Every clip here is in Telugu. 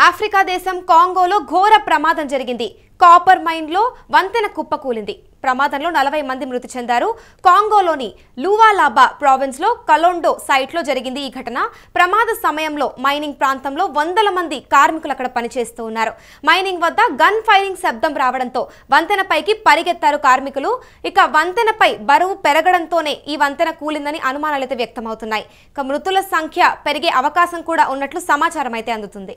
ఆఫ్రికా దేశం కాంగోలో ఘోర ప్రమాదం జరిగింది. కాపర్ మైన్ లో వంతెన కుప్పకూలింది. ప్రమాదంలో 40 మంది మృతి చెందారు. కాంగోలోని లువాలాబా ప్రావిన్స్ లో కలోండో సైట్ లో జరిగింది ఈ ఘటన. ప్రమాద సమయంలో మైనింగ్ ప్రాంతంలో వందల మంది కార్మికులు అక్కడ పనిచేస్తూ ఉన్నారు. మైనింగ్ వద్ద గన్ ఫైరింగ్ శబ్దం రావడంతో వంతెనపైకి పరిగెత్తారు కార్మికులు. ఇక వంతెనపై బరువు పెరగడంతోనే ఈ వంతెన కూలిందని అనుమానాలైతే వ్యక్తమవుతున్నాయి. ఇక మృతుల సంఖ్య పెరిగే అవకాశం కూడా ఉన్నట్లు సమాచారం అయితే అందుతుంది.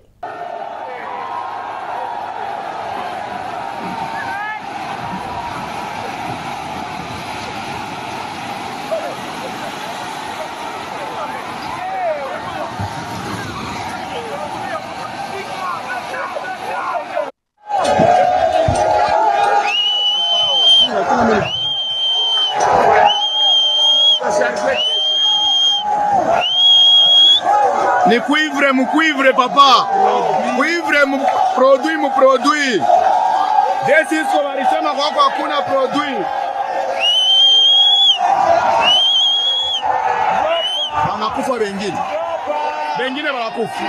Ni cuivre, papa. Cuivre, produit. Desi sio walisema kwako hakuna produit. Wanakufa wengine. Wengine wanakufa.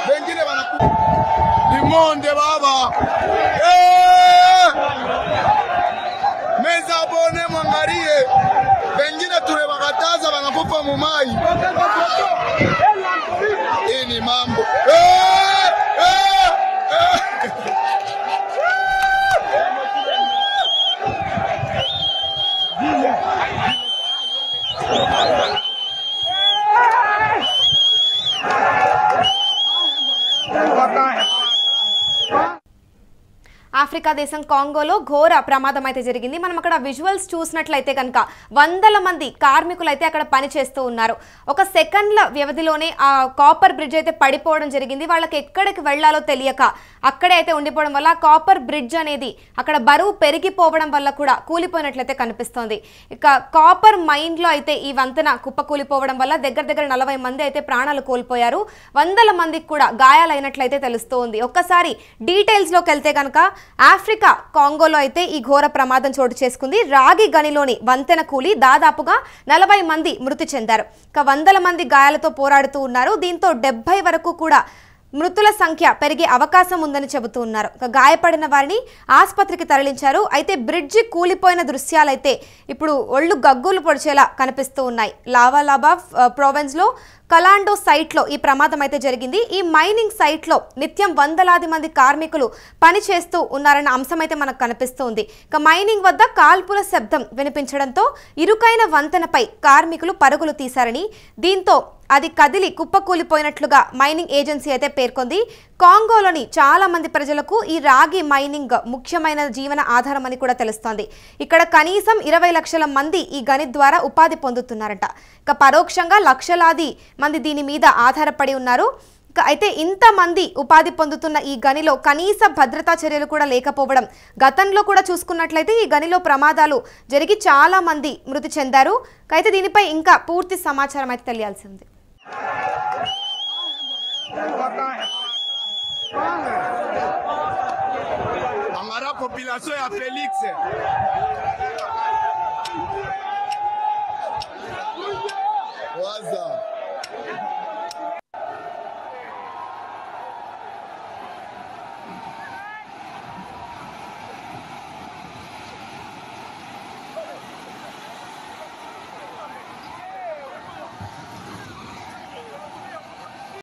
Wengine wanakufa. Limonde baba. Meza bone mwangalie. Wengine tulewakataza wanakufa mumai. Hii ni mambo. Africa దేశం కాంగోలో ఘోర ప్రమాదం అయితే జరిగింది. మనం అక్కడ విజువల్స్ చూసినట్లయితే కనుక వందల మంది కార్మికులు అయితే అక్కడ పనిచేస్తూ ఉన్నారు. ఒక సెకండ్ల వ్యవధిలోనే ఆ కాపర్ బ్రిడ్జ్ అయితే పడిపోవడం జరిగింది. వాళ్ళకి ఎక్కడికి వెళ్లాలో తెలియక అక్కడే అయితే ఉండిపోవడం వల్ల కాపర్ బ్రిడ్జ్ అనేది అక్కడ బరువు పెరిగిపోవడం వల్ల కూడా కూలిపోయినట్లయితే కనిపిస్తోంది. ఇక కాపర్ మైన్ లో అయితే ఈ వంతెన కుప్పకూలిపోవడం వల్ల దగ్గర 40 మంది అయితే ప్రాణాలు కోల్పోయారు. వందల మందికి కూడా గాయాలైనట్లయితే తెలుస్తోంది. ఒక్కసారి డీటెయిల్స్ లోకి వెళ్తే కనుక ఆఫ్రికా కాంగోలో అయితే ఈ ఘోర ప్రమాదం చోటు చేసుకుంది. రాగి గనిలోని వంతెన కూలి దాదాపుగా 40 మంది మృతి చెందారు. ఇక వందల మంది గాయాలతో పోరాడుతూ ఉన్నారు. దీంతో 70 వరకు కూడా మృతుల సంఖ్య పెరిగే అవకాశం ఉందని చెబుతూ ఉన్నారు. గాయపడిన వారిని ఆసుపత్రికి తరలించారు. అయితే బ్రిడ్జి కూలిపోయిన దృశ్యాలైతే ఇప్పుడు ఒళ్ళు గగ్గులు పొడిచేలా కనిపిస్తూ ఉన్నాయి. లావాలాబా ప్రావిన్స్ లో కలాండో సైట్ లో ఈ ప్రమాదం అయితే జరిగింది. ఈ మైనింగ్ సైట్ లో నిత్యం వందలాది మంది కార్మికులు పనిచేస్తూ ఉన్నారన్న అంశం అయితే మనకు కనిపిస్తుంది. ఇక మైనింగ్ వద్ద కాల్పుల శబ్దం వినిపించడంతో ఇరుకైన వంతెనపై కార్మికులు పరుగులు తీశారని, దీంతో అది కదిలి కుప్పకూలిపోయినట్లుగా మైనింగ్ ఏజెన్సీ అయితే పేర్కొంది. కాంగోలోని చాలా మంది ప్రజలకు ఈ రాగి మైనింగ్ ముఖ్యమైన జీవన ఆధారం అని కూడా తెలుస్తోంది. ఇక్కడ కనీసం 20 లక్షల మంది ఈ గని ద్వారా ఉపాధి పొందుతున్నారట. ఇక పరోక్షంగా లక్షలాది మంది దీని మీద ఆధారపడి ఉన్నారు. అయితే ఇంతమంది ఉపాధి పొందుతున్న ఈ గనిలో కనీస భద్రతా చర్యలు కూడా లేకపోవడం, గతంలో కూడా చూసుకున్నట్లయితే ఈ గనిలో ప్రమాదాలు జరిగి చాలా మంది మృతి చెందారు. అయితే దీనిపై ఇంకా పూర్తి సమాచారం అయితే తెలియాల్సి ఉంది. Amara population ya Felix. Waza.